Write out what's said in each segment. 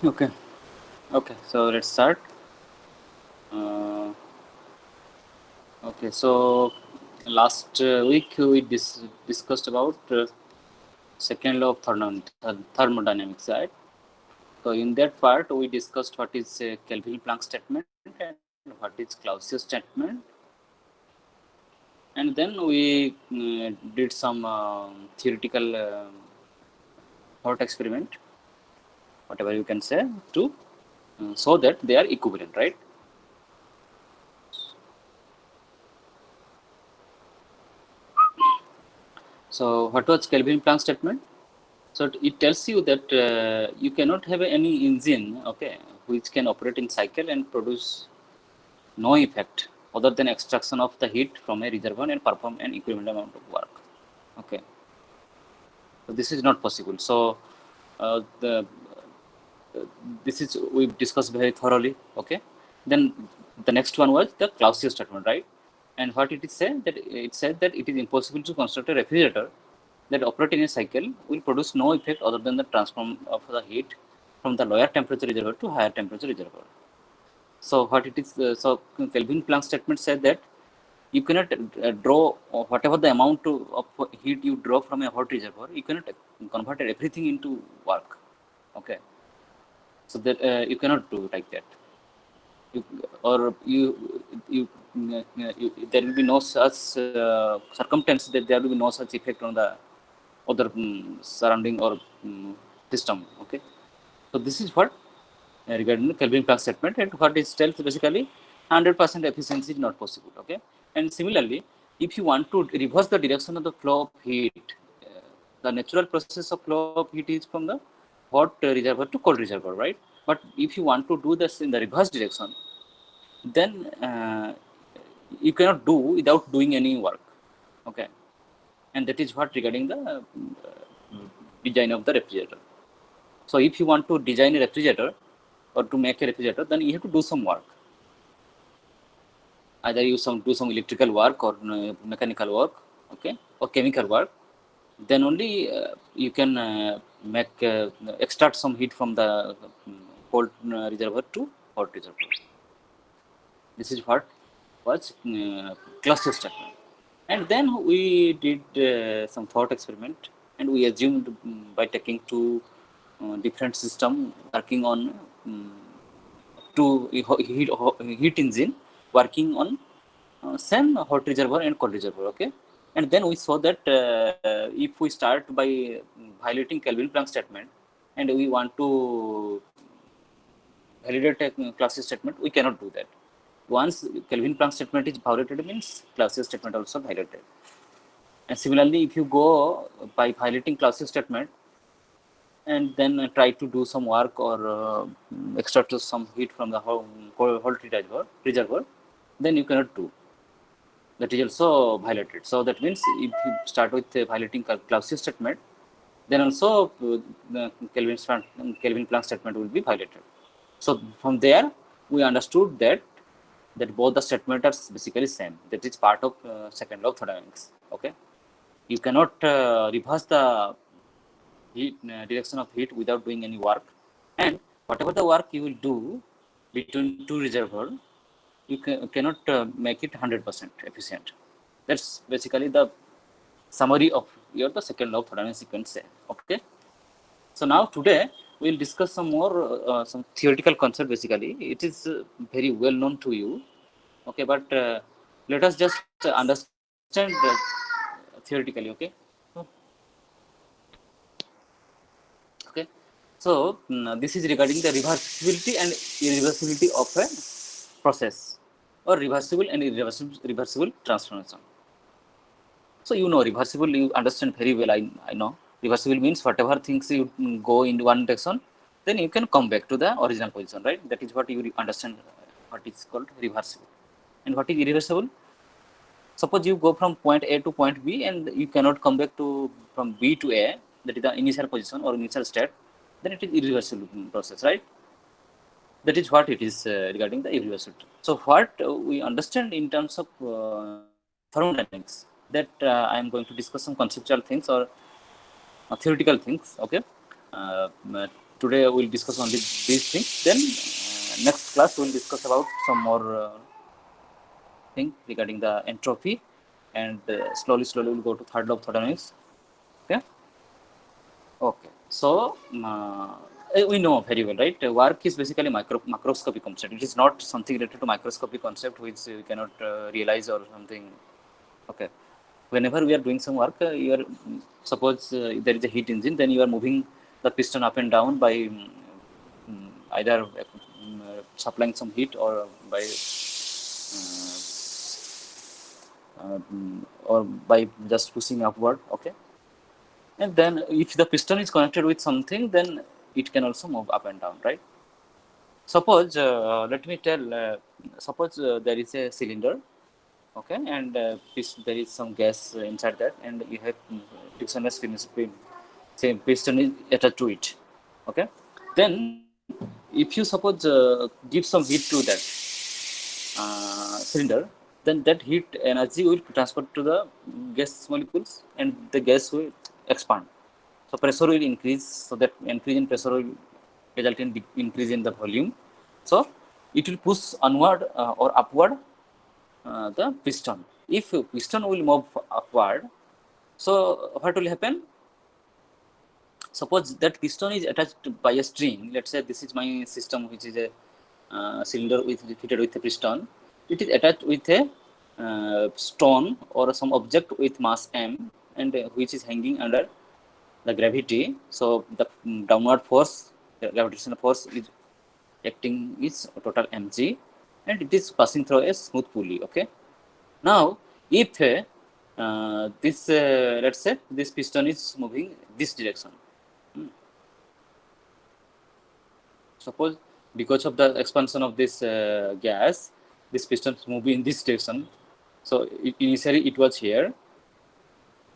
Okay. Okay. So let's start. Uh, okay. So last week we discussed about second law of thermodynamics, right? So in that part we discussed what is Kelvin-Planck statement and what is Clausius statement, and then we did some theoretical thought experiment, whatever you can say, to show that they are equivalent, right? So what was Kelvin-Planck statement? So it tells you that you cannot have any engine, okay, which can operate in cycle and produce no effect other than extraction of the heat from a reservoir and perform an equivalent amount of work. Okay, so this is not possible. So the this is we discussed very thoroughly. Okay, then the next one was the Clausius statement, right? And what it is said that it said that it is impossible to construct a refrigerator that operate in a cycle will produce no effect other than the transform of the heat from the lower temperature reservoir to higher temperature reservoir. So what it is, so Kelvin Planck statement said that you cannot draw whatever the amount of heat you draw from a hot reservoir, you cannot convert everything into work. Okay, so that you cannot do like that. You, or there will be no such circumstance that there will be no such effect on the other surrounding or system. Okay, so this is what regarding the Kelvin Planck statement, and what it tells basically 100% efficiency is not possible. Okay, and similarly, if you want to reverse the direction of the flow of heat, the natural process of flow of heat is from the hot reservoir to cold reservoir, right? But if you want to do this in the reverse direction, then you cannot do without doing any work. Okay, and that is what regarding the design of the refrigerator. So if you want to design a refrigerator or to make a refrigerator, then you have to do some work. Either you do some electrical work or mechanical work, okay, or chemical work. Then only you can make extract some heat from the cold reservoir to hot reservoir. This is what was cluster statement. And then we did some thought experiment, and we assumed by taking two different system working on two heat engine working on same hot reservoir and cold reservoir. Okay, and then we saw that if we start by violating Kelvin Planck statement, and we want to validate a Clausius statement, we cannot do that. Once Kelvin Planck statement is violated, means Clausius statement also violated. And similarly, if you go by violating Clausius statement and then try to do some work or extract some heat from the whole reservoir, then you cannot do. That is also violated. So that means if you start with violating Clausius statement, then also the Kelvin Planck statement will be violated. So from there, we understood that both the statements are basically same. That is part of second law of thermodynamics. Okay, you cannot reverse the heat direction of heat without doing any work, and whatever the work you will do between two reservoir, you cannot make it 100% efficient. That's basically the summary of your the second law of thermodynamics, you can say. Okay, so now today we'll discuss some more some theoretical concept. Basically it is very well known to you. Okay, but let us just understand theoretically. Okay, okay. So this is regarding the reversibility and irreversibility of a process, or reversible and irreversible transformation. So you know reversible, you understand very well. I know reversible means whatever things you go in one direction, then you can come back to the original position, right? That is what you understand. What is called reversible. And what is irreversible? Suppose you go from point A to point B and you cannot come back to from B to A, that is the initial position or initial state, then it is irreversible process, right? That is what it is regarding the irreversibility. So what we understand in terms of thermodynamics, that I am going to discuss some conceptual things or theoretical things. Okay, uh, today we'll discuss only these things. Then next class we'll discuss about some more thing regarding the entropy, and slowly we'll go to third law of thermodynamics. Okay. Okay. So we know very well, right? Work is basically macroscopic concept. It is not something related to microscopic concept which we cannot realize or something. Okay. Whenever we are doing some work, you are suppose there is a heat engine, then you are moving the piston up and down by either supplying some heat or by by just pushing upward. Okay. And then if the piston is connected with something, then it can also move up and down, right? Suppose, let me tell, suppose there is a cylinder, okay, and there is some gas inside that, and you have frictionless piston is attached to it, okay. Then, if you suppose give some heat to that cylinder, then that heat energy will transfer to the gas molecules, and the gas will expand. So pressure will increase. So that increase in pressure will result in increase in the volume. So it will push onward or upward the piston. If piston will move upward, so what will happen? Suppose that piston is attached by a string. Let's say this is my system, which is a cylinder fitted with a piston. It is attached with a stone or some object with mass m, and which is hanging under the gravity. So the downward force, the gravitational force is acting is total mg, and it is passing through a smooth pulley. Okay. Now, if this let's say this piston is moving this direction. Suppose because of the expansion of this gas, this piston is moving in this direction. So initially it was here,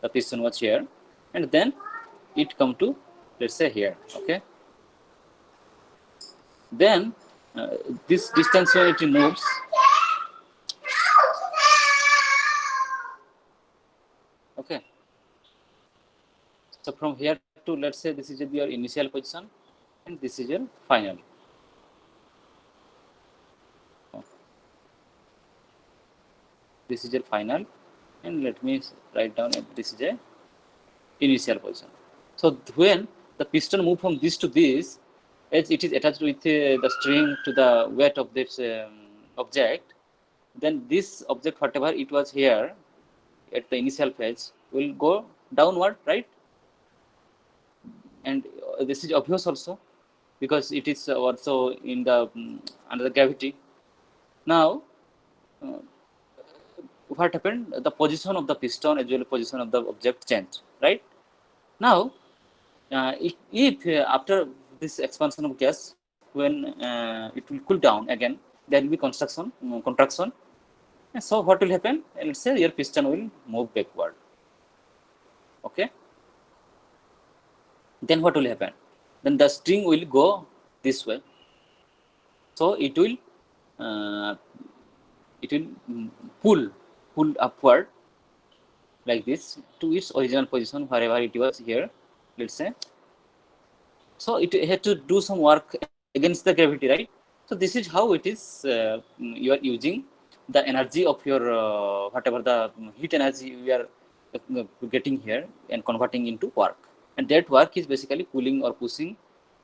the piston was here, and then it come to, let's say, here. Okay. Then this distance when it moves, okay. So from here to, let's say, this is your initial position, and this is your final. This is your final, and let me write down this is a initial position. So when the piston move from this to this, as it is attached with the string to the weight of this object, then this object, whatever it was here at the initial phase, will go downward, right? And this is obvious also, because it is also in the under the gravity. Now, what happened? The position of the piston as well as position of the object changed, right? Now, if after this expansion of gas, when it will cool down again, there will be contraction. And so what will happen? Let's say your piston will move backward. Okay. Then what will happen? Then the string will go this way. So it will pull upward like this to its original position, wherever it was here, let's say. So it had to do some work against the gravity, right? So this is how it is you are using the energy of your whatever the heat energy we are getting here and converting into work. And that work is basically pulling or pushing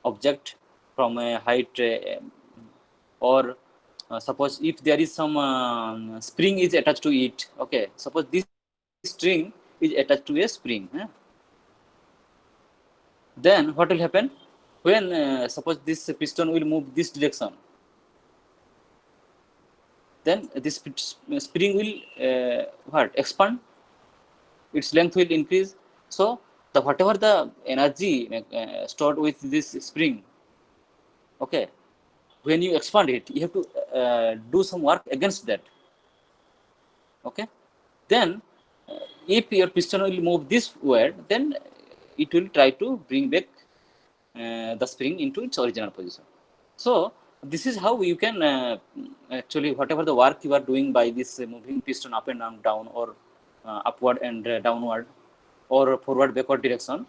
object from a height or suppose if there is some spring is attached to it. Okay, suppose this string is attached to a spring. Then what will happen? When suppose this piston will move this direction, then this spring will expand, its length will increase. So the whatever the energy stored with this spring, okay, when you expand it, you have to do some work against that. Okay, then if your piston will move this way, then it will try to bring back the spring into its original position. So this is how you can actually whatever the work you are doing by this moving piston up and down or upward and downward or forward backward direction,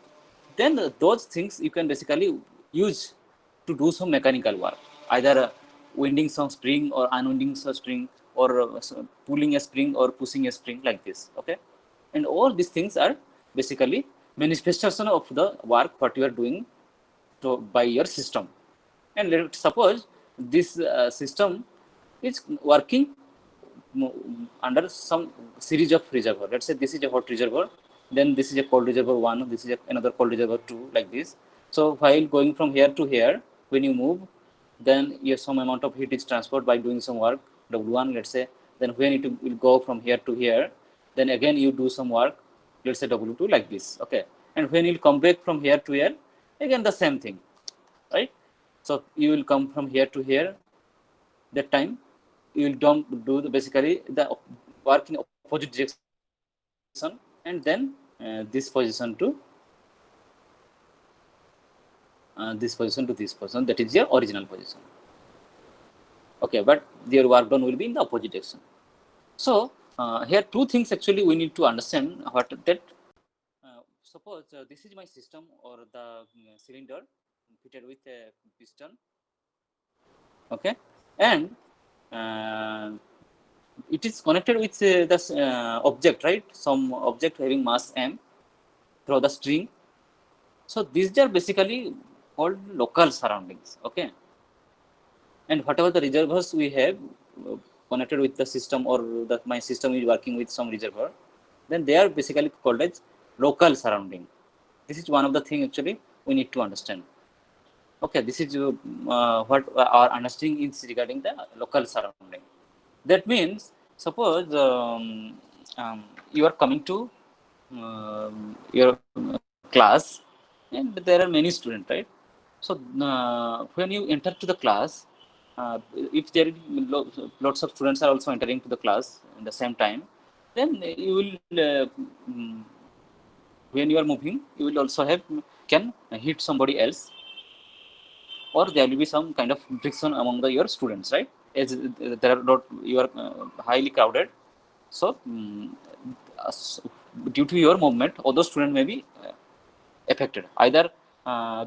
then those things you can basically use to do some mechanical work, either winding some spring or unwinding some spring, or pulling a spring or pushing a spring, like this. Okay, and all these things are basically manifestation of the work what you are doing by your system. And let's suppose this system is working under some series of reservoir. Let's say this is a hot reservoir, then this is a cold reservoir 1, this is another cold reservoir 2, like this. So while going from here to here, when you move, then yes, some amount of heat is transferred by doing some work, W1, let's say. Then when it will go from here to here, then again you do some work, let's say W2, like this. Okay, and when you come back from here to here, again the same thing, right? So you will come from here to here, that time you will do basically the work in opposite direction, and then this position to this position to this position, that is your original position. Okay, but your work done will be in the opposite direction. So here two things actually we need to understand. What that suppose this is my system or the cylinder fitted with a piston. Okay, and it is connected with the object, right? Some object having mass m through the string. So these are basically called local surroundings. Okay, and whatever the reservoirs we have connected with the system, or that my system is working with some reservoir, then they are basically called as local surrounding. This is one of the things actually we need to understand. Okay, this is what our understanding is regarding the local surrounding. That means, suppose you are coming to your class, and there are many students, right? So when you enter to the class, if there is lots of students are also entering to the class at the same time, then you will when you are moving, you will also have can hit somebody else, or there will be some kind of friction among your students, right? As there are not, you are highly crowded, so due to your movement, other student may be affected. Either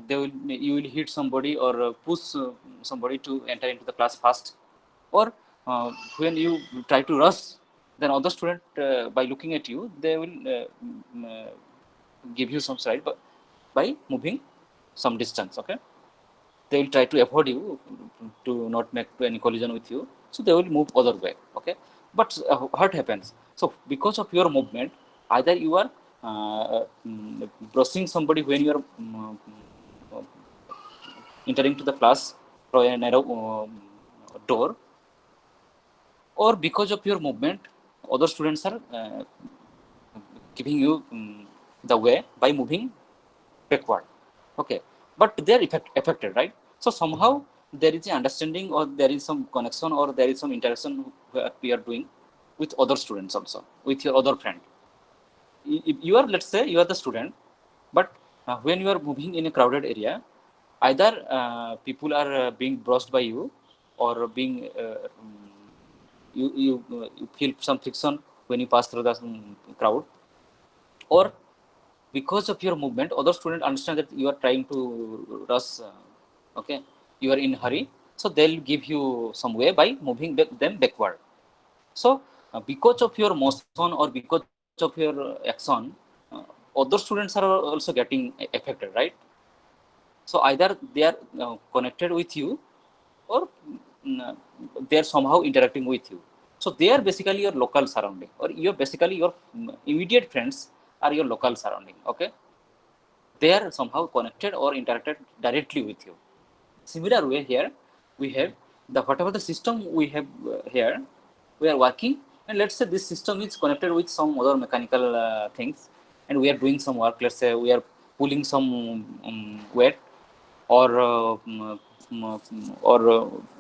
you will hit somebody, or push somebody to enter into the class fast, or when you try to rush, then other student by looking at you, they will give you some side by moving some distance. Okay, they will try to avoid you to not make any collision with you, so they will move other way. Okay, but what happens? So because of your movement, either you are brushing somebody when you are entering to the class through a narrow door, or because of your movement, other students are giving you the way by moving backward. Okay, but they are affected, right? So somehow there is an understanding, or there is some connection, or there is some interaction we are doing with other students also, with your other friend. You are, let's say you are the student, but when you are moving in a crowded area, either people are being brushed by you, or being you feel some friction when you pass through the crowd, or because of your movement, other students understand that you are trying to rush. Okay, you are in hurry, so they'll give you some way by moving them backward. So because of your motion, or because of your action, other students are also getting affected, right? So either they are connected with you, or they are somehow interacting with you. So they are basically your local surrounding, or you're basically your immediate friends are your local surrounding. Okay, they are somehow connected or interacted directly with you. Similar way here, we have the whatever the system we have here, we are working, and let's say this system is connected with some other mechanical things, and we are doing some work. Let's say we are pulling some weight, or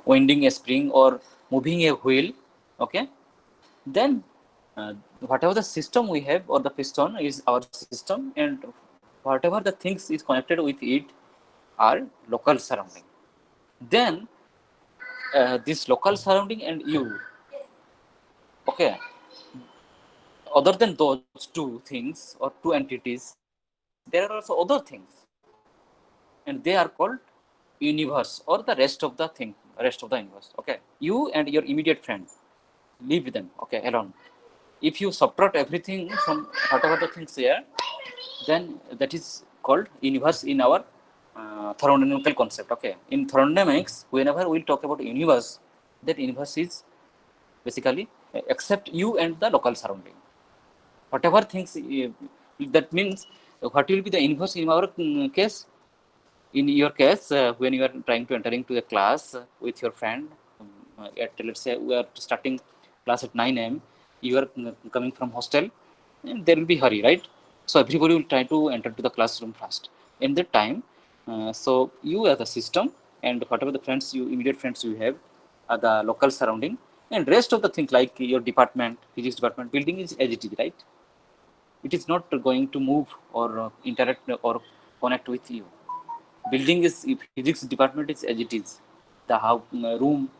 winding a spring, or moving a wheel. Okay, then whatever the system we have, or the piston is our system, and whatever the things is connected with it are local surrounding. Then this local surrounding and you, okay, other than those two things or two entities, there are also other things, and they are called universe or the rest of the universe. Okay, you and your immediate friend live with them. Okay, alone. If you subtract everything from whatever the things here, then that is called universe in our thermodynamical concept. Okay, in thermodynamics, whenever we talk about universe, that universe is basically except you and the local surrounding. Whatever things that means, what will be the universe in our case? In your case, when you are trying to enter into a class with your friend, at let's say we are starting class at 9 a.m. You are coming from hostel, and there will be hurry, right? So everybody will try to enter to the classroom fast. In that time, so you as a system and whatever the friends you immediate friends you have, the local surrounding, and rest of the things like your department, physics department, building is as it is, right? It is not going to move or interact or connect with you. Building is physics department is as it is. The room,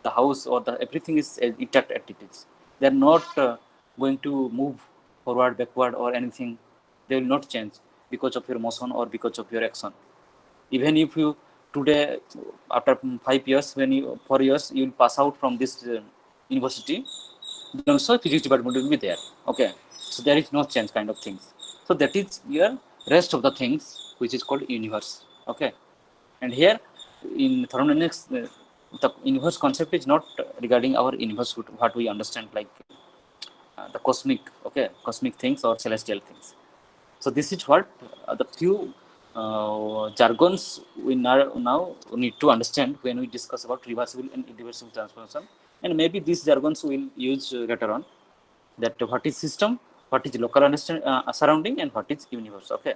the house, or the everything is intact as it is. They are not going to move forward, backward, or anything. They will not change because of your motion or because of your action. Even if you today, after 5 years, when you 4 years, you will pass out from this university, then also physics department will be there. Okay, so there is no change kind of things. So that is your rest of the things which is called universe. Okay, and here in thermodynamics, the universe concept is not regarding our universe what we understand like the cosmic, okay, cosmic things or celestial things. So this is what the few jargons we now need to understand when we discuss about reversible and irreversible transformation. And maybe these jargons we'll use later on, that what is system, what is local surrounding, and what is universe. Okay.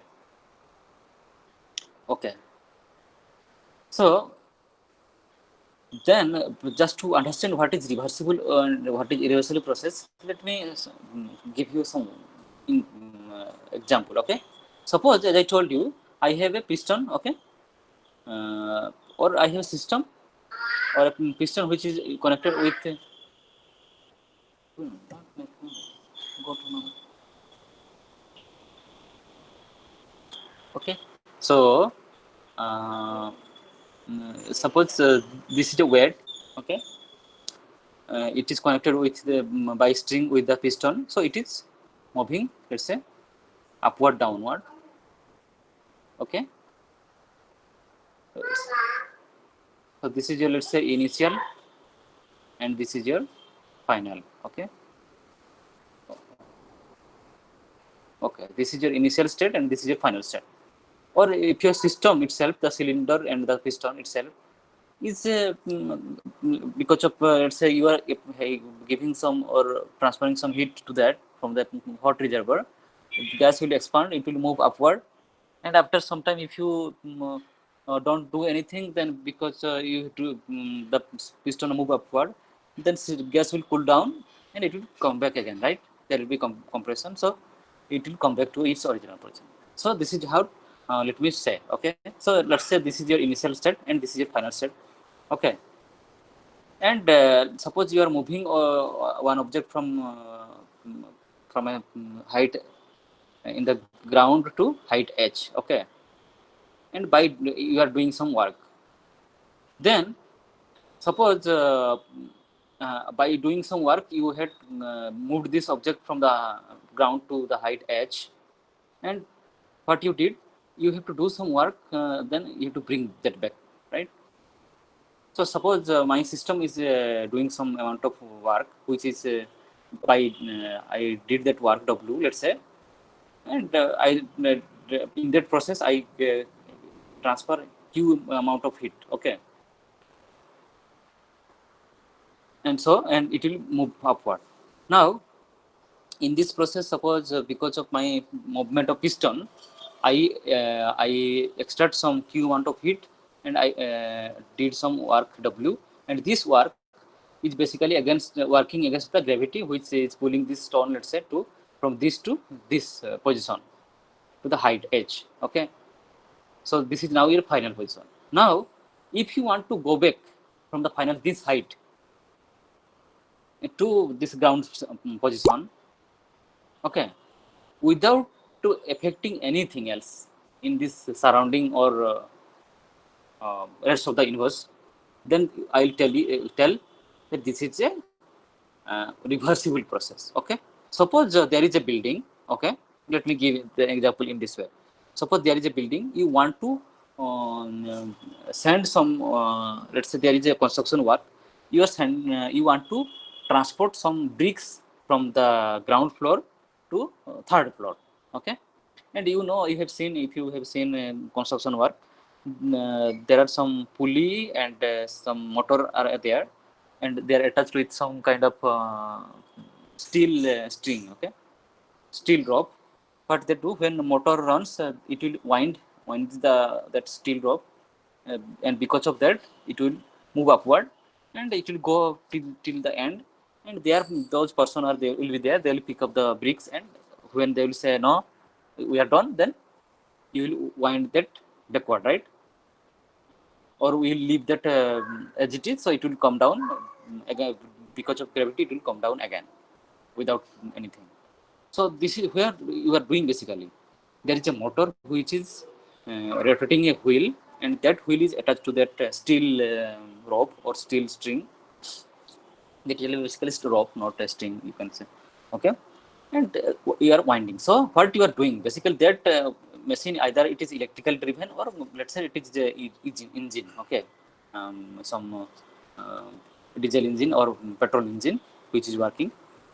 Okay. So then, just to understand what is reversible and what is irreversible process, let me give you some example. Okay, suppose as I told you, I have a piston. Okay, or I have a system or a piston which is connected with. Okay, so suppose this is a weight. Okay, it is connected with the by string with the piston, so it is moving, let's say, upward, downward. Okay, so this is your, let's say, initial, and this is your final. Okay, okay, this is your initial state and this is your final state. Or if your system itself, the cylinder and the piston itself is because of let's say you are giving some or transferring some heat to that from the hot reservoir, gas will expand, it will move upward, and after some time, if you don't do anything, then because you have to the piston move upward, then gas will cool down and it will come back again, right? There will be compression, so it will come back to its original position. So this is how, let me say. Okay, so let's say this is your initial state and this is your final state. Okay, and suppose you are moving one object from a height in the ground to height h. Okay, and by you are doing some work, then suppose by doing some work you had moved this object from the ground to the height h, and what you did, you have to do some work, then you have to bring that back, right? So suppose my system is doing some amount of work which is by I did that work w, let's say, and I in that process I transfer q amount of heat. Okay, and so, and it will move upward. Now in this process, suppose because of my movement of piston, I extract some q amount of heat, and I did some work w, and this work is basically against working against the gravity which is pulling this stone, let's say, to from this to this position to the height h. Okay, so this is now your final position. Now if you want to go back from the final this height to this ground position, okay, without to affecting anything else in this surrounding or rest of the universe, then I'll tell that this is a reversible process. Okay, suppose there is a building. Okay, let me give the example in this way. Suppose there is a building, you want to send some, let's say there is a construction work, you want to transport some bricks from the ground floor to third floor. Okay, and you have seen, if you have seen construction work, there are some pulley and some motor are there, and they are attached with some kind of steel string. Okay, steel rope. What they do, when the motor runs, it will wind that steel rope, and because of that, it will move upward, and it will go till the end. And there, those person are there will be there. They will pick up the bricks, and when they will say no, we are done, then you will wind that backward, right? Or we will leave that as it is, so it will come down again because of gravity. It will come down again without anything. So this is where you are doing basically. There is a motor which is rotating a wheel, and that wheel is attached to that steel rope or steel string. That is basically rope, not a string, you can say. Okay, and you are winding. So what you are doing basically, that machine, either it is electrical driven, or let's say it is engine. Okay, some diesel engine or petrol engine which is working.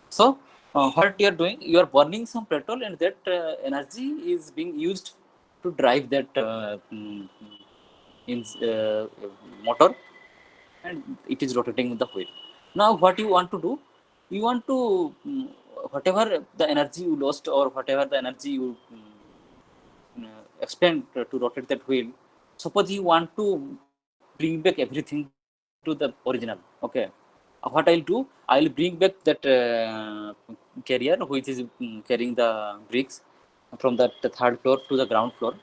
So what you are doing, you are burning some petrol, and that energy is being used to drive that motor, and it is rotating with the wheel. Now what you want to do, you want to whatever the energy you lost, or whatever the energy you expend to rotate that wheel, suppose you want to bring back everything to the original. Okay, what I'll do, I'll bring back that carrier which is carrying the bricks from the third floor to the ground floor,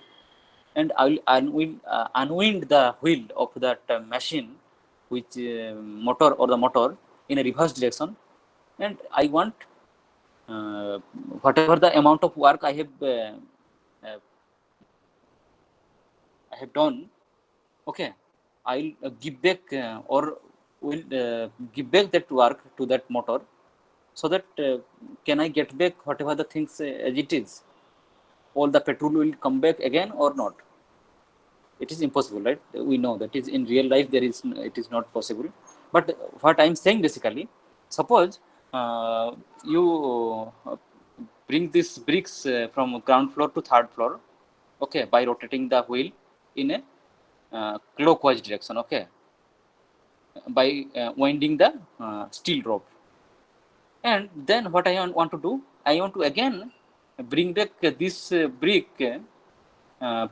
and I will unwind the wheel of that machine, which motor or the motor, in a reverse direction, and I want whatever the amount of work uh, I have done. Okay, I'll give back or will give back that work to that motor, so that can I get back whatever the things as it is? All the petrol will come back again or not? It is impossible, right? We know that is in real life it is not possible. But what I'm saying basically, suppose you bring these bricks from ground floor to third floor, okay, by rotating the wheel in a clockwise direction. Okay, by winding the steel rope. And then what I want to do, I want to again bring back this brick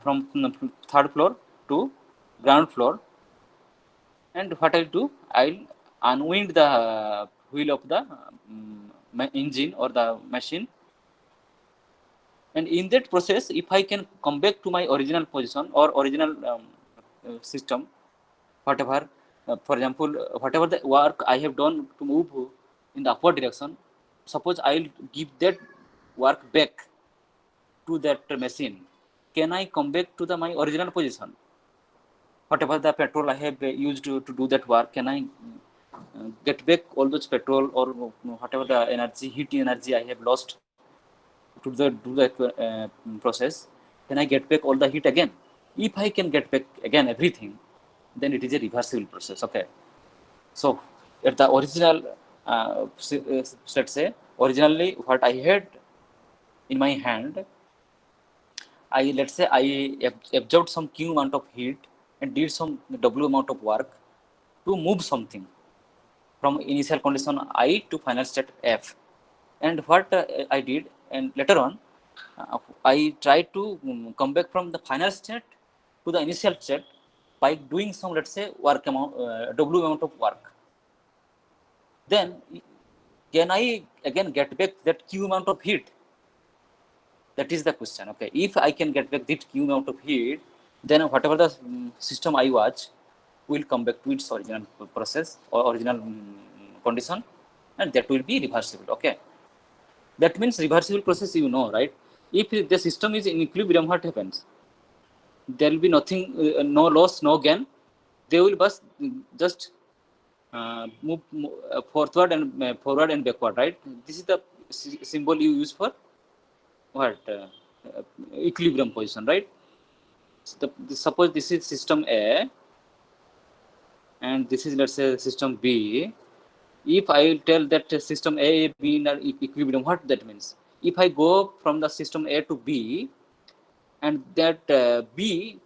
from third floor to ground floor. And what I'll do, I'll unwind the wheel of the engine or the machine. And in that process, if I can come back to my original position or original system, whatever, for example, whatever the work I have done to move in the upward direction, suppose I'll give that work back to that machine, can I come back to my original position? Whatever the petrol I have used to do that work, can I get back all those petrol, or whatever the energy, heat energy I have lost to do that process? Can I get back all the heat again? If I can get back again everything, then it is a reversible process. Okay, so at the original, let's say originally what I had in my hand, let's say I absorbed some Q amount of heat and did some W amount of work to move something from initial condition I to final state F. And what I did, and later on, I tried to come back from the final state to the initial state by doing some, let's say, work amount, W amount of work. Then can I again get back that Q amount of heat? That is the question. Okay, if I can get back that Q amount of heat, then whatever the system I watch will come back to its original process or original condition, and that will be reversible. Okay, that means reversible process, right? If the system is in equilibrium, what happens? there will be nothing, no loss, no gain. They will just move forward and backward, right? This is the symbol you use for what, equilibrium position, right? So suppose this is system A and this is, let's say, system B. If I will tell that system A, B in equilibrium, what that means? If I go from the system A to B and that B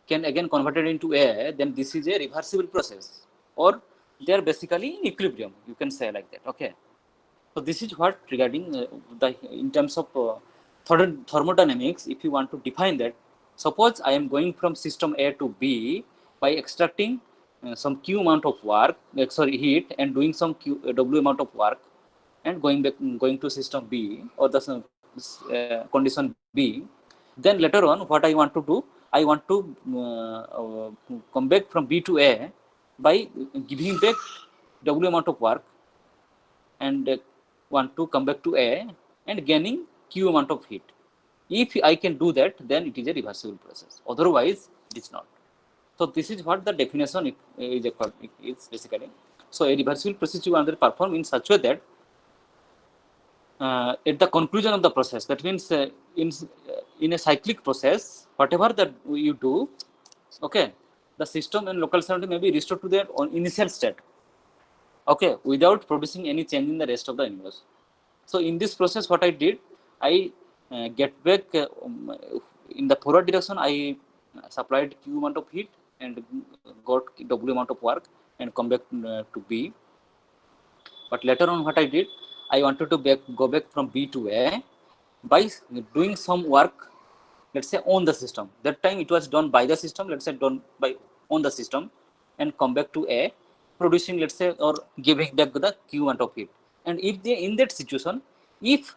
can again converted into A, then this is a reversible process, or they are basically in equilibrium, you can say like that. Okay, so this is what regarding the in terms of thermodynamics. If you want to define that, suppose I am going from system A to B by extracting some Q amount of work, heat, and doing some W amount of work, and going to system B or the condition B. Then later on, what I want to do, I want to come back from B to A by giving back W amount of work and want to come back to A and gaining Q amount of heat. If I can do that, then it is a reversible process. Otherwise, it is not. So this is what the definition is basically. So a reversible process you want to perform in such a way that at the conclusion of the process, that means in a cyclic process, whatever that you do, okay, the system and local surrounding may be restored to their initial state, okay, without producing any change in the rest of the universe. So in this process, what I did, I get back in the forward direction, I supplied Q amount of heat and got W amount of work and come back to B. But later on, what I did, I wanted to go back from B to A by doing some work, let's say, on the system. That time it was done by the system, let's say, done by on the system, and come back to A, producing, let's say, or giving back the Q amount of heat. And if they, in that situation, if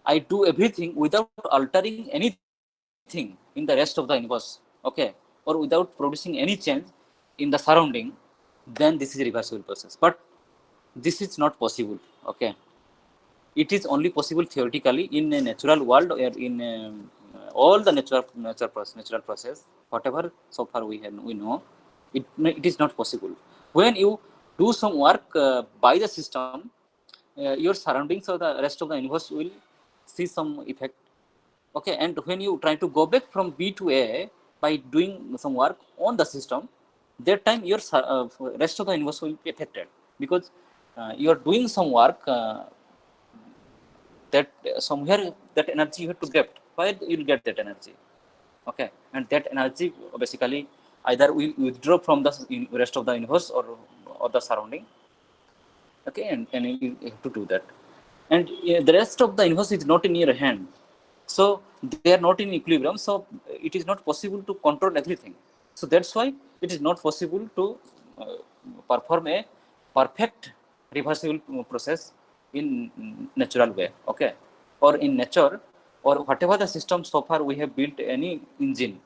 I do everything without altering anything in the rest of the universe, okay, or without producing any change in the surrounding, then this is a reversible process. But this is not possible, okay. It is only possible theoretically in a natural world, or in all the natural process, whatever so far we know, it is not possible. When you do some work by the system, your surroundings or the rest of the universe will see some effect, okay. And when you try to go back from B to A by doing some work on the system, that time your rest of the universe will be affected, because you are doing some work that somewhere that energy you have to get. Where you will get that energy, okay? And that energy basically either will withdraw from the rest of the universe or the surrounding, okay? And you have to do that. And the rest of the universe is not in your hand, so they are not in equilibrium. So it is not possible to control everything. So that's why it is not possible to perform a perfect reversible process in natural way, okay, or in nature, or whatever the system so far we have built any engine,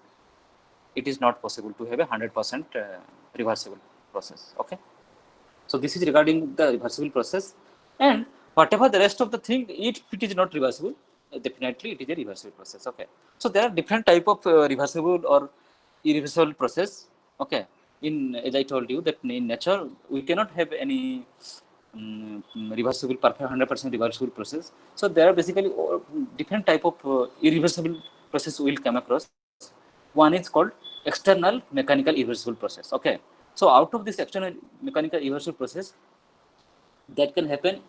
it is not possible to have a 100% reversible process, okay. So this is regarding the reversible process. And whatever the rest of the thing, if it is not reversible, definitely it is a reversible process, okay. So there are different type of reversible or irreversible process, okay. In, as I told you, that in nature we cannot have any reversible, perfect 100% reversible process. So there are basically different type of irreversible process we will come across. One is called external mechanical irreversible process, okay. So out of this external mechanical irreversible process, that can happen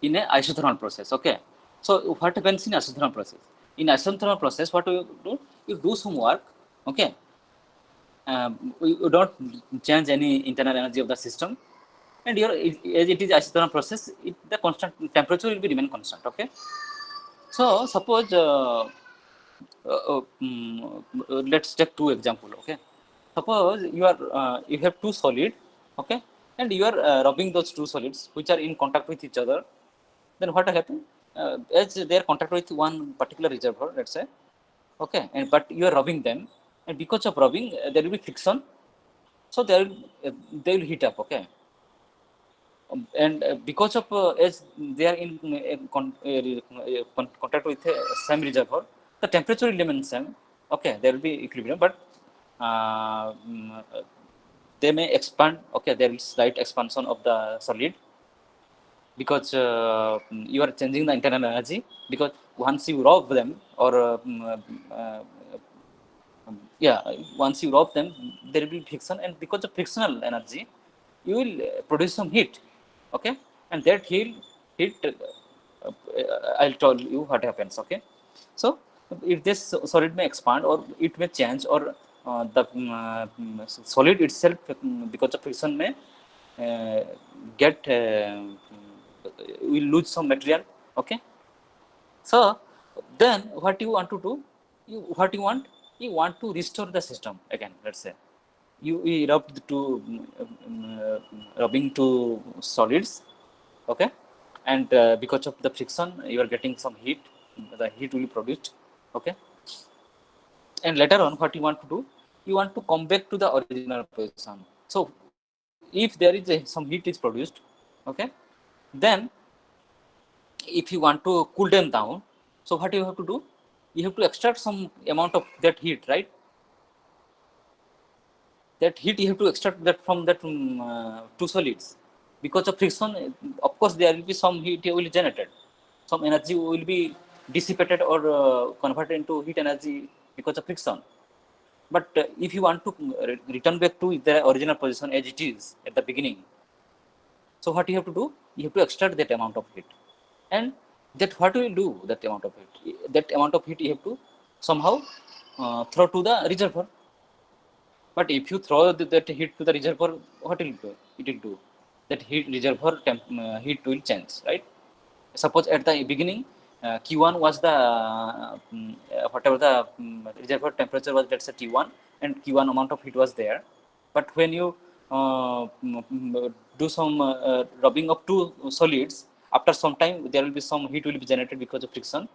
in a isothermal process, okay. So what happens in isothermal process? In isothermal process, what do? You do some work, okay. You don't change any internal energy of the system, and your, as it is isothermal process, the constant temperature will be remain constant, okay. So suppose let's take two example, okay. Suppose you have two solid, okay, and you are rubbing those two solids which are in contact with each other. Then what will happen? As they are contact with one particular reservoir, let's say, okay, and but you are rubbing them, and because of rubbing, there will be friction, so they will heat up, okay. And because of as they are in contact with the same reservoir, the temperature will remain same, okay. There will be equilibrium, but they may expand. Okay, there is slight expansion of the solid, because you are changing the internal energy, because once you rub them, or uh, yeah, once you rub them, there will be friction, and because of frictional energy, you will produce some heat. Okay, and that heat I'll tell you what happens. Okay, so if this solid may expand, or it may change, or the solid itself, because of friction, may uh, get will lose some material. Okay, so then what you want to do, you want to restore the system again. Let's say you rubbed to rubbing to solids. Okay, and because of the friction, you are getting some heat, the heat will be produced. Okay, and later on, what you want to do, you want to come back to the original position. So if there is some heat is produced, okay, then if you want to cool them down, so what you have to do, you have to extract some amount of that heat, right? That heat you have to extract that from that two solids. Because of friction, of course there will be some heat will be generated, some energy will be dissipated, or converted into heat energy because of friction. But if you want to return back to the original position as it is at the beginning, so what you have to do, you have to extract that amount of heat. And that what will do, that amount of heat, that amount of heat you have to somehow throw to the reservoir. But if you throw that heat to the reservoir, what will it do? It will do. That heat reservoir heat will change, right? Suppose at the beginning, Q1 was the whatever the reservoir temperature was, let's say T1, and Q1 amount of heat was there. But when you do some rubbing of two solids, after some time there will be some heat will be generated because of friction,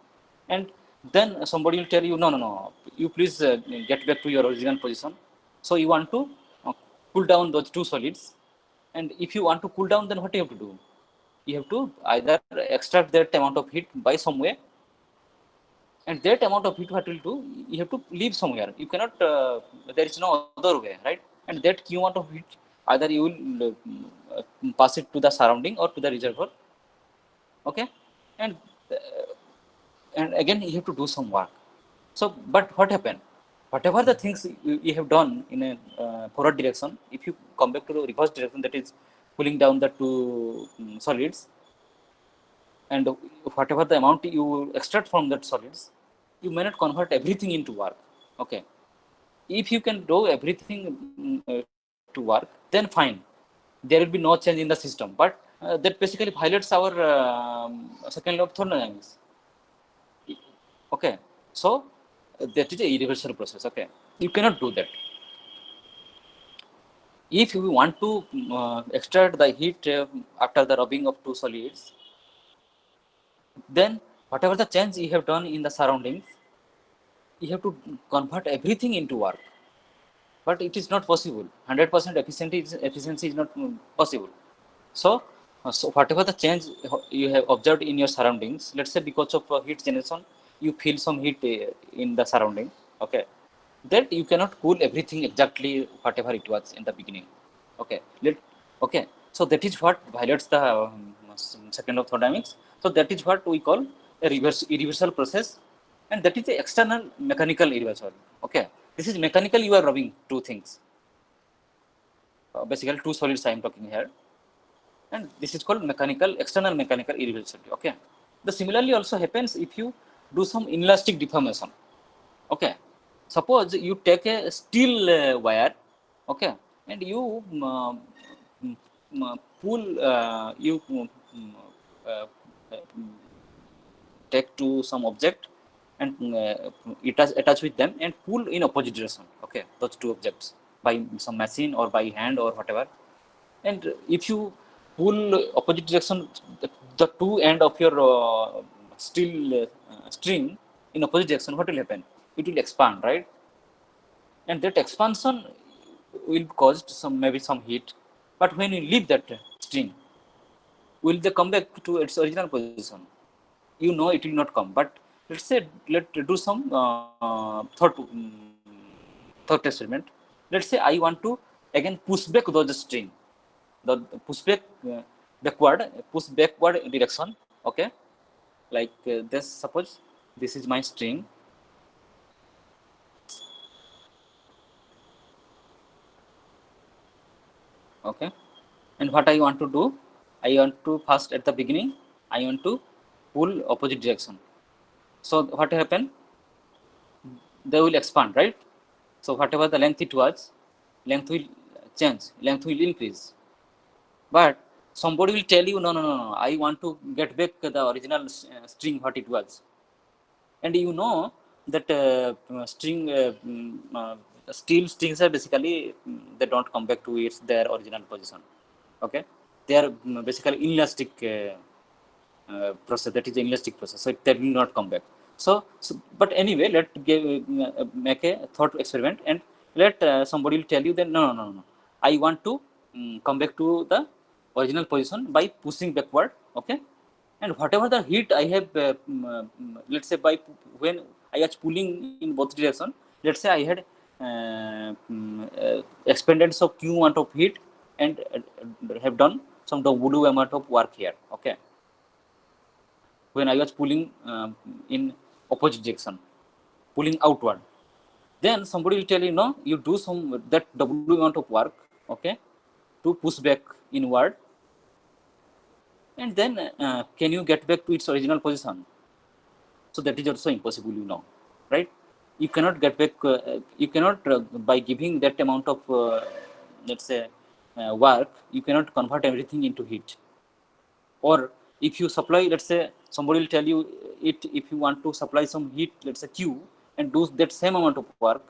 and then somebody will tell you, no, no, no, you please get back to your original position. So you want to cool down those two solids, and if you want to cool down, then what do you have to do? You have to either extract that amount of heat by some way, and that amount of heat, what will do, you have to leave somewhere. You cannot, there is no other way, right? And that q amount of heat, either you will pass it to the surrounding or to the reservoir. Okay, and again you have to do some work. So but what happened, whatever the things you have done in a forward direction, if you come back to the reverse direction, that is cooling down the two solids, and whatever the amount you extract from that solids, you may not convert everything into work. Okay, if you can do everything to work, then fine, there will be no change in the system. But that basically violates our second law of thermodynamics. Okay, so that is a irreversible process. Okay, you cannot do that. If you want to extract the heat after the rubbing of two solids, then whatever the change you have done in the surroundings, you have to convert everything into work. But it is not possible. 100% efficiency is not possible. So, so whatever the change you have observed in your surroundings, let's say because of heat generation, you feel some heat in the surrounding. Okay, that you cannot cool everything exactly whatever it was in the beginning. Okay, okay. So that is what violates the second law of thermodynamics. So that is what we call a irreversible process, and that is the external mechanical irreversible. Okay, this is mechanical. You are rubbing two things. Basically, two solids I am talking here, and this is called mechanical, external mechanical irreversibility. Okay, the similarly also happens if you do some inelastic deformation. Okay, suppose you take a steel wire, okay, and you pull, you uh, take to some object, and attach with them and pull in opposite direction. Okay, those two objects by some machine or by hand or whatever. And if you pull opposite direction, the two end of your steel string in opposite direction, what will happen? It will expand, right? And that expansion will cause some, maybe some heat. But when you leave that string, will they come back to its original position? You know it will not come. But let's say, let's do some thought thought experiment. Let's say I want to again push back the string, the push back push backward direction. Okay, like this. Suppose this is my string. Okay, and what I want to do, I want to first at the beginning, I want to pull opposite direction. So what happen? They will expand, right? So whatever the length it was, length will change, length will increase. But somebody will tell you, no, no, no, no, I want to get back the original string what it was. And you know that steel strings are basically, they don't come back to their original position. Okay, they are basically inelastic process. That is the inelastic process, so that will not come back. So but anyway, make a thought experiment, and let somebody will tell you that no, no, no, no, I want to come back to the original position by pushing backward. Okay, and whatever the heat I have, let's say by when I was pulling in both direction, let's say I had expended some q amount of heat and have done some W amount of work here. Okay, when I was pulling in opposite direction, pulling outward, then somebody will tell you, no, you do some that W amount of work, okay, to push back inward, and then can you get back to its original position? So that is also impossible, you know, right? You cannot get back, you cannot, by giving that amount of, let's say, work, you cannot convert everything into heat. Or if you supply, let's say, somebody will tell you it, if you want to supply some heat, let's say Q, and do that same amount of work,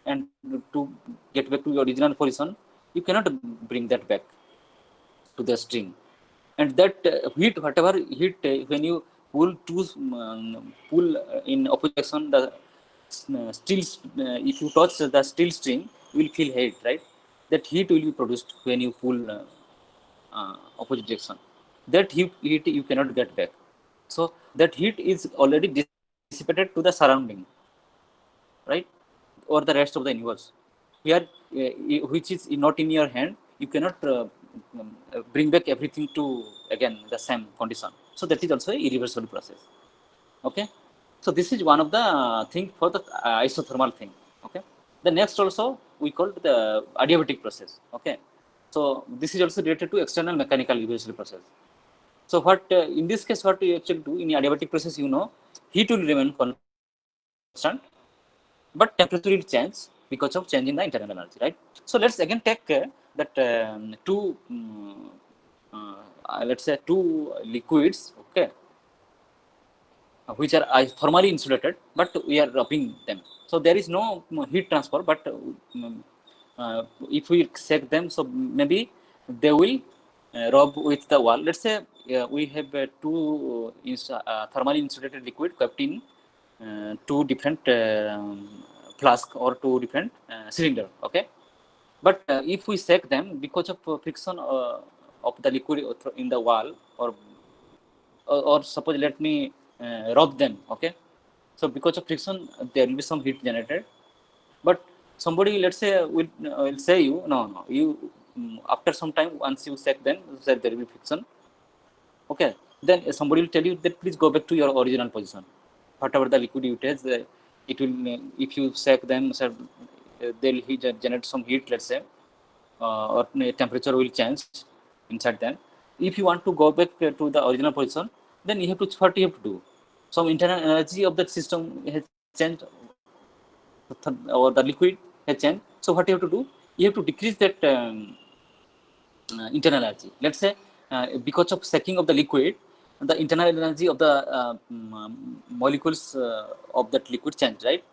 and to get back to your original position, you cannot bring that back to the string. And that heat, whatever heat, when you pull in opposition the steel, if you touch the steel string, you will feel heat, right? That heat will be produced when you pull opposite direction. That heat you cannot get back. So that heat is already dissipated to the surrounding, right? Or the rest of the universe. Here, which is not in your hand, you cannot bring back everything to again the same condition. So that is also a irreversible process. Okay. So this is one of the thing for the isothermal thing. Okay. The next also we call the adiabatic process. Okay. So this is also related to external mechanical irreversible process. So what in this case, what we actually do in adiabatic process, you know, heat will remain constant, but temperature will change because of change in the internal energy, right? So let's again take that two, let's say two liquids, okay, which are thermally insulated, but we are rubbing them. So there is no heat transfer, but if we shake them, so maybe they will rub with the wall. Let's say we have two thermally insulated liquid kept in two different flask or two different cylinder. Okay, but if we shake them, because of friction of the liquid in the wall, or suppose let me rub them. Okay, so because of friction, there will be some heat generated. But somebody, let's say, will say you, no, no, you after some time, once you shake them, there will be friction. Okay, then somebody will tell you that please go back to your original position. Whatever the liquid you taste, it will, if you shake them, so, they'll generate some heat, let's say, or temperature will change inside them. If you want to go back to the original position, then you have to, what you have to do? Some internal energy of that system has changed, or the liquid has changed. So what you have to do? You have to decrease that internal energy. Let's say because of shaking of the liquid, the internal energy of the molecules of that liquid change, right?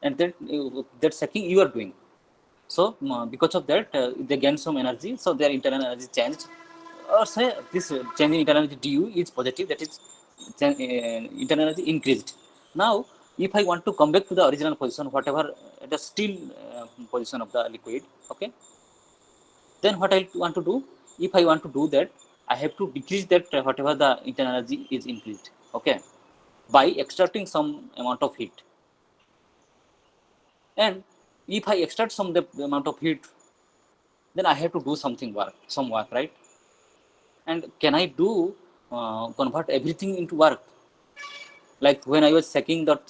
And then that shaking you are doing. So because of that, they gain some energy. So their internal energy changed. Or say this change in internal energy du is positive. That is internal energy increased. Now, if I want to come back to the original position, whatever the still position of the liquid, okay, then what I want to do, if I want to do that, I have to decrease that whatever the internal energy is increased, okay, by extracting some amount of heat. And If I extract some the amount of heat, then I have to do some work, right? And can I do convert everything into work? Like when I was checking that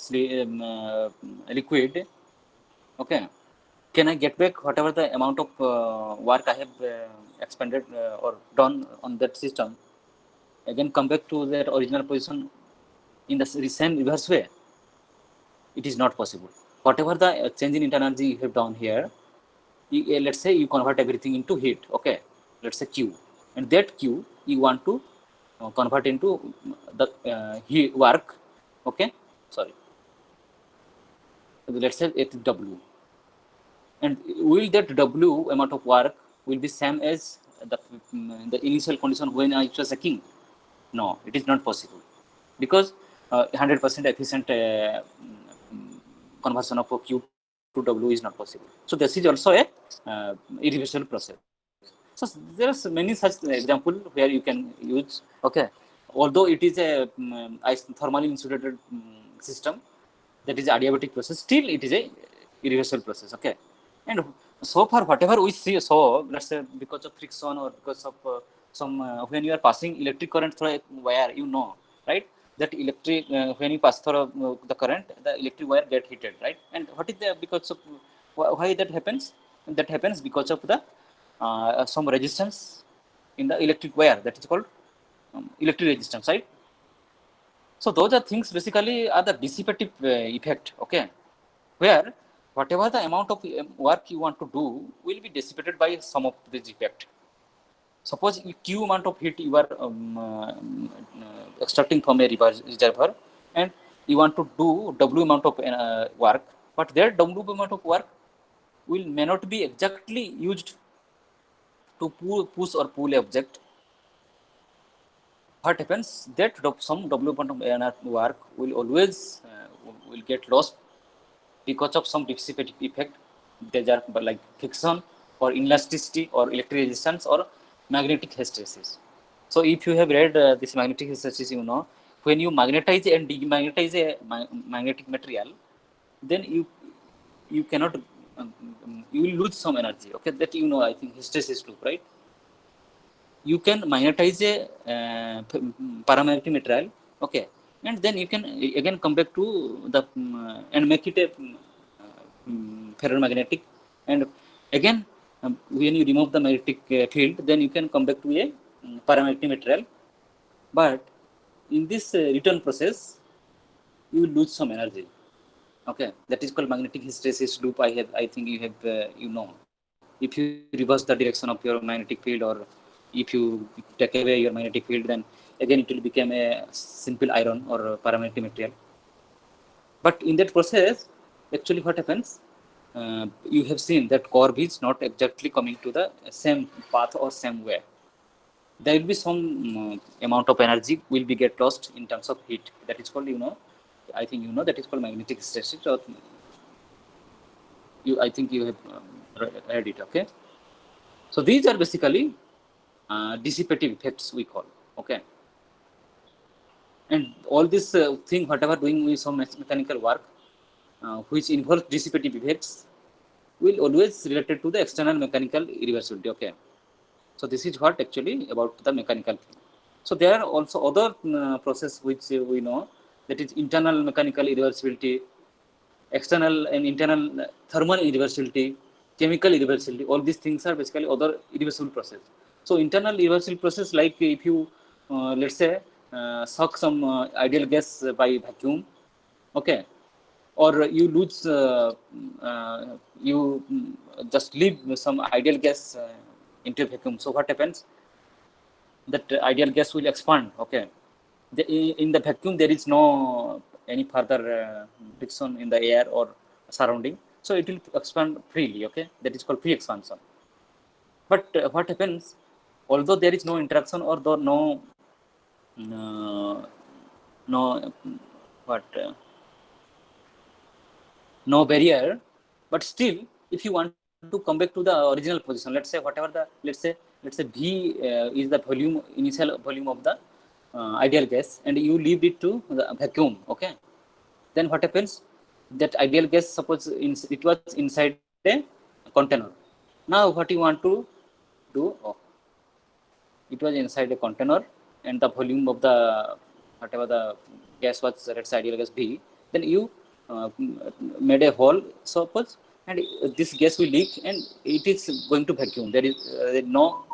liquid, okay, can I get back whatever the amount of work I have expended or done on that system, again come back to that original position in the same reverse way? It is not possible. Whatever the change in internal energy you have done here, let's say you convert everything into heat, okay, let's say Q, and that Q you want to convert into the heat work, okay, sorry, let's say it W, and will that W amount of work will be same as the initial condition when I was checking? No, it is not possible, because 100% efficient conversion of Q to W is not possible. So this is also a irreversible process. So there are many such examples where you can use. Okay, although it is a thermally insulated system, that is adiabatic process, still it is a irreversible process. Okay, and so far whatever we saw, let's say because of friction or because of some when you are passing electric current through a wire, you know, right? That electric when you pass through the current, the electric wire get heated, right? And what is the because of why that happens? That happens because of the some resistance in the electric wire, that is called electric resistance, right? So those are things basically are the dissipative effect, okay, where whatever the amount of work you want to do will be dissipated by some of this effect. Suppose Q amount of heat you are extracting from a reservoir, and you want to do W amount of work, but that W amount of work may not be exactly used to push or pull object. What happens that some W amount of work will always will get lost because of some dissipative effect. They are like friction or inelasticity or electric resistance or magnetic hysteresis. So if you have read this magnetic hysteresis, you know, when you magnetize and demagnetize a magnetic material, then you cannot you will lose some energy. Okay, that you know, I think hysteresis too, right? You can magnetize a paramagnetic material, okay, and then you can again come back to the and make it a ferromagnetic, and again when you remove the magnetic field, then you can come back to a paramagnetic material. But in this return process, you will lose some energy. Okay, that is called magnetic hysteresis loop. I think you have you know, if you reverse the direction of your magnetic field, or if you take away your magnetic field, then again it will become a simple iron or paramagnetic material. But in that process, actually what happens, you have seen that curve is not exactly coming to the same path or same way. There will be some amount of energy will be get lost in terms of heat. That is called, you know, I think you know, that is called magnetic hysteresis. Or I think you have read it. Okay, so these are basically dissipative effects we call. Okay, and all this thing, whatever doing with some mechanical work which involves dissipative effects, will always related to the external mechanical irreversibility. Okay, so this is what actually about the mechanical thing. So there are also other process which we know, that is internal mechanical irreversibility, external and internal thermal irreversibility, chemical irreversibility. All these things are basically other irreversible process. So internal irreversible process, like if you let's say suck some ideal gas by vacuum, okay, or you lose you just leave some ideal gas into a vacuum. So what happens, that ideal gas will expand. Okay, in the vacuum there is no any further friction in the air or surrounding, so it will expand freely. Okay, that is called free expansion. But what happens, although there is no interaction or no no what no barrier, but still if you want to come back to the original position, let's say whatever the let's say V is the volume, initial volume of the ideal gas, and you leave it to the vacuum. Okay, then what happens, that ideal gas, suppose it was inside a container. Now what you want to do, it was inside a container, and the volume of the whatever the gas was, let's say ideal gas B, then you made a hole, suppose, and this gas will leak and it is going to vacuum. There is no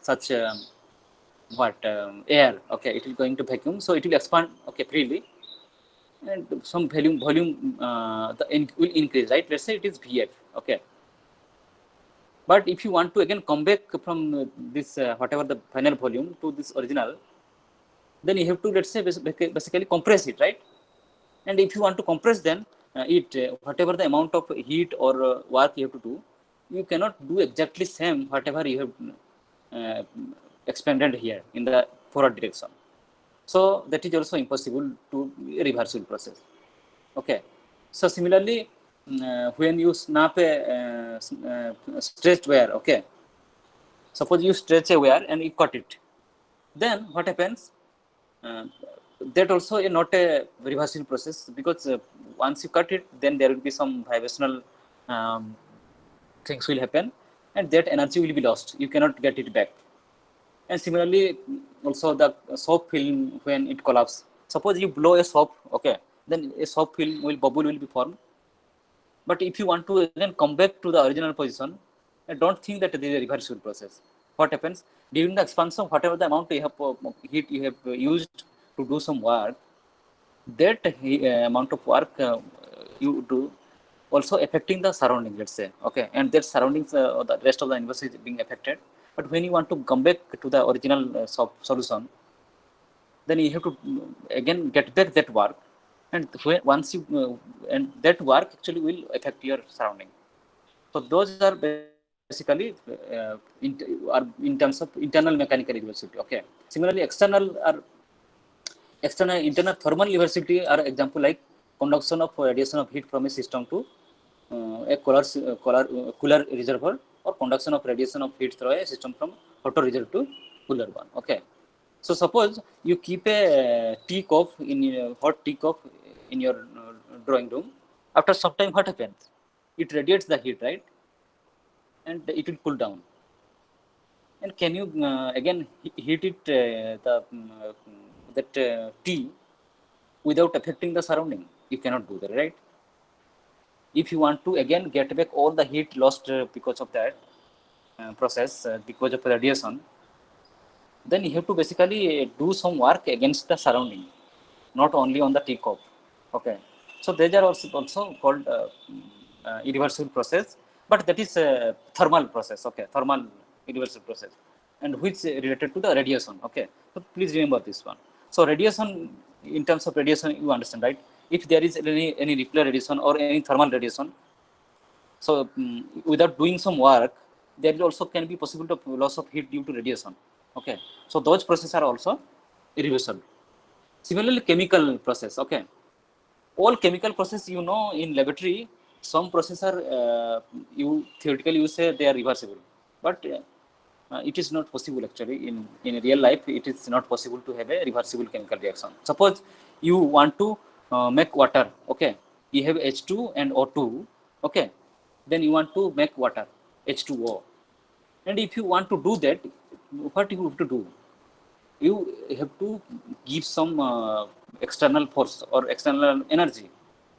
such air, okay, it is going to vacuum, so it will expand, okay, freely, and some volume will increase, right? Let's say it is Vf, okay. But if you want to again come back from this whatever the final volume to this original, then you have to, let's say, basically compress it, right? And if you want to compress, then whatever the amount of heat or work you have to do, you cannot do exactly same whatever you have uh, expanded here in the forward direction. So that is also impossible to reversible process. Okay. So similarly, when you snap a stretched wire, okay, suppose you stretch a wire and you cut it, then what happens? Uh, that also is not a reversible process, because once you cut it, then there will be some vibrational um, things will happen, and that energy will be lost. You cannot get it back. And similarly, also the soap film, when it collapses, suppose you blow a soap, okay, then a soap film bubble will be formed. But if you want to again come back to the original position, I don't think that there is a reversible process. What happens during the expansion, whatever the amount you have heat you have used to do some work, that amount of work you do also affecting the surrounding, let's say, okay, and that surroundings or the rest of the universe is being affected. But when you want to come back to the original solution, then you have to again get back that work, and once you and that work actually will affect your surrounding. So those are basically are in terms of internal mechanical reversibility. Okay. Similarly, external internal thermal reversibility are example like conduction of radiation of heat from a system to a cooler reservoir, or conduction of radiation of heat through a system from hotter reservoir to cooler one. Okay. So suppose you keep a tea cup hot tea cup in your drawing room. After some time, what happens? It radiates the heat, right? And it will cool down. And can you again heat it that tea without affecting the surrounding? You cannot do that, right? If you want to again get back all the heat lost because of that process, because of radiation, then you have to basically do some work against the surrounding, not only on the takeoff. Okay. So these are also called irreversible process, but that is a thermal process. Okay. Thermal irreversible process, and which related to the radiation. Okay. So please remember this one. So radiation, in terms of radiation, you understand, right? If there is any nuclear radiation or any thermal radiation, so without doing some work, there is also can be possible of loss of heat due to radiation. Okay. So those processes are also irreversible. Similarly, chemical process. Okay. All chemical process, in laboratory, some process are you theoretically you say they are reversible, but it is not possible actually in real life. It is not possible to have a reversible chemical reaction. Suppose you want to make water. Okay, you have H2 and O2. Okay, then you want to make water, H2O. And if you want to do that, what you have to do? You have to give some external force or external energy.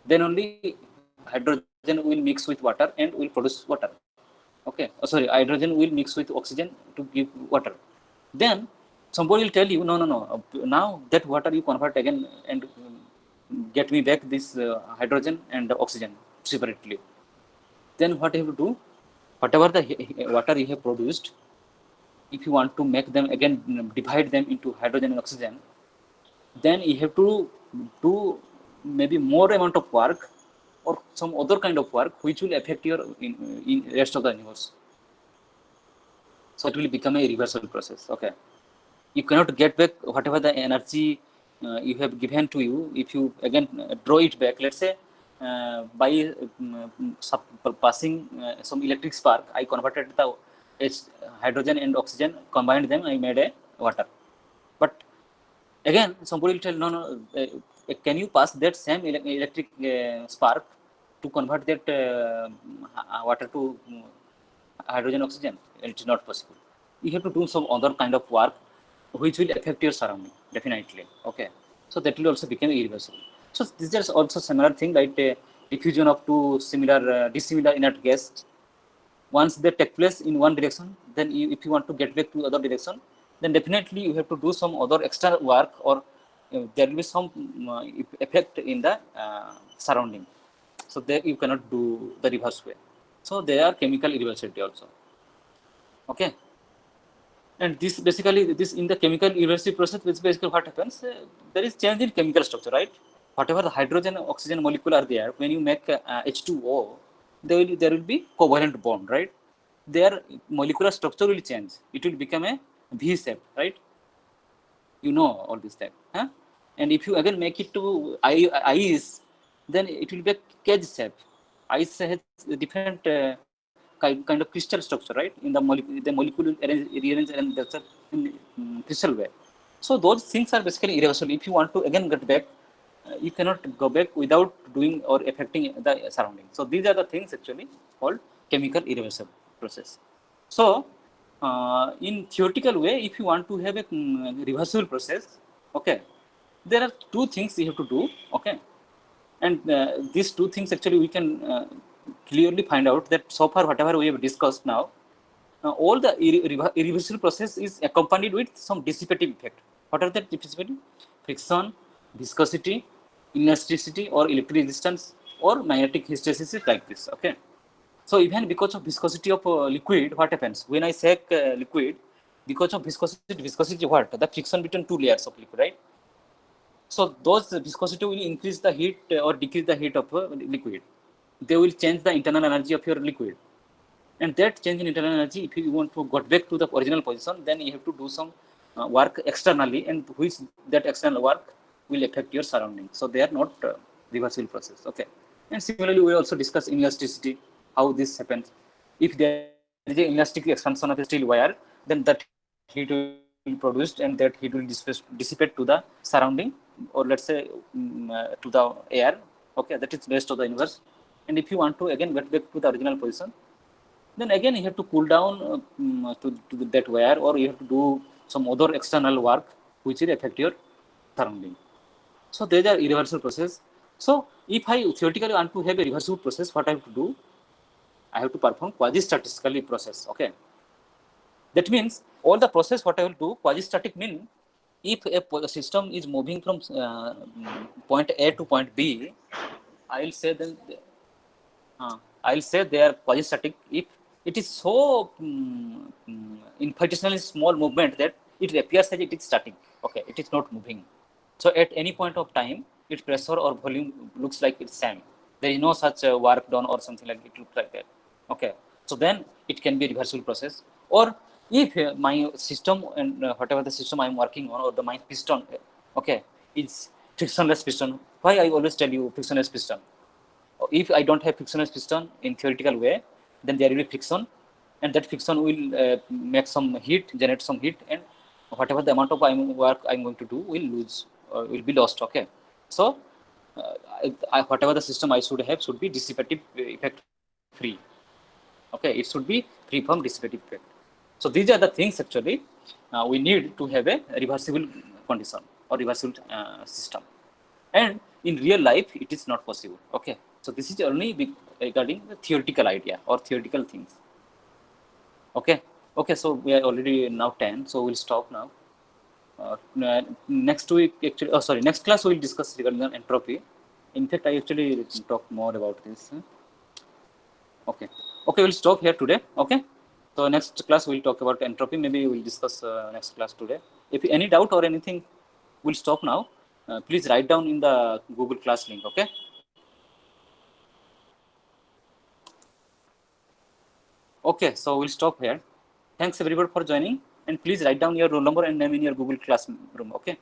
Then only hydrogen will mix with water and will produce water. Okay. Sorry, hydrogen will mix with oxygen to give water. Then somebody will tell you, no. Now that water you convert again and get me back this hydrogen and oxygen separately. Then what you have to do? Whatever the water you have produced, if you want to make them again, divide them into hydrogen and oxygen, then you have to do maybe more amount of work or some other kind of work which will affect your in rest of the universe. So it will become a reversible process. Okay, you cannot get back whatever the energy you have given to you. If you again draw it back, let's say by passing some electric spark, I converted the hydrogen and oxygen, combined them, I made a water. But again somebody will tell, no, can you pass that same electric spark to convert that water to hydrogen oxygen, it is not possible. You have to do some other kind of work which will affect your surrounding definitely. Okay, so that will also become irreversible. So this is also similar thing, like diffusion of two similar dissimilar inert gas. Once they take place in one direction, then if you want to get back to other direction, then definitely you have to do some other extra work, or there will be some effect in the surrounding. So there you cannot do the reverse way. So there are chemical irreversibility also. Okay. And this basically, this in the chemical irreversibility process, which basically what happens, there is change in chemical structure, right? Whatever the hydrogen and oxygen molecule are there, when you make H2O, there will be covalent bond, right? Their molecular structure will change. It will become a V shape, right? You know all this type, huh? And if you again make it to ice, then it will be a cage shape. Ice has a different kind of crystal structure, right? In the molecule rearrange themselves in crystal way. So those things are basically irreversible. If you want to again get back, you cannot go back without doing or affecting the surrounding. So these are the things actually called chemical irreversible process. So in theoretical way, if you want to have a reversible process, okay, there are two things you have to do, okay, and these two things actually we can clearly find out that so far whatever we have discussed now, all the irreversible process is accompanied with some dissipative effect. What are the dissipative? Friction, viscosity, elasticity or electric resistance or magnetic hysteresis, like this, okay. So even because of viscosity of liquid, what happens? When I shake liquid, because of viscosity what? The friction between two layers of liquid, right? So those viscosity will increase the heat or decrease the heat of liquid. They will change the internal energy of your liquid. And that change in internal energy, if you want to go back to the original position, then you have to do some work externally, and which that external work will affect your surroundings. So they are not reversible process, okay. And similarly, we also discuss inelasticity, how this happens. If there is an elastic expansion of a steel wire, then that heat will be produced and that heat will dissipate to the surrounding, or let's say to the air, okay, that is rest of the universe. And if you want to again get back to the original position, then again you have to cool down to that wire, or you have to do some other external work which will affect your surrounding. So these are irreversible process. So if I theoretically want to have a reversible process, what I have to do? I have to perform quasi-statically process. Okay. That means all the process what I will do, quasi-static mean if a system is moving from point A to point B, I will say then I'll say they are quasi-static if it is so infinitesimally small movement that it appears that it is static. Okay, it is not moving. So at any point of time, its pressure or volume looks like it's same. There is no such work done or something like it looks like that. Okay, so then it can be a reversible process. Or if my system and whatever the system I'm working on, or my piston, okay, is frictionless piston. Why I always tell you frictionless piston? If I don't have frictionless piston in theoretical way, then there will be friction, and that friction will make some heat, generate some heat, and whatever the amount of work I'm going to do will will be lost. Okay, so whatever the system I should be dissipative effect free. Okay, it should be free from dissipative effect. So these are the things actually we need to have a reversible condition or reversible system. And in real life, it is not possible. Okay, so this is only regarding the theoretical idea or theoretical things. Okay, okay. So we are already now 10, so we'll stop now. Next week, actually, oh sorry, next class we'll discuss regarding entropy. In fact, I actually talk more about this. Okay, okay, we'll stop here today. Okay, so next class we'll talk about entropy. Maybe we'll discuss next class today. If any doubt or anything, we'll stop now. Please write down in the Google Class link. Okay. Okay, so we'll stop here. Thanks everybody for joining, and please write down your roll number and name in your Google Classroom. Okay.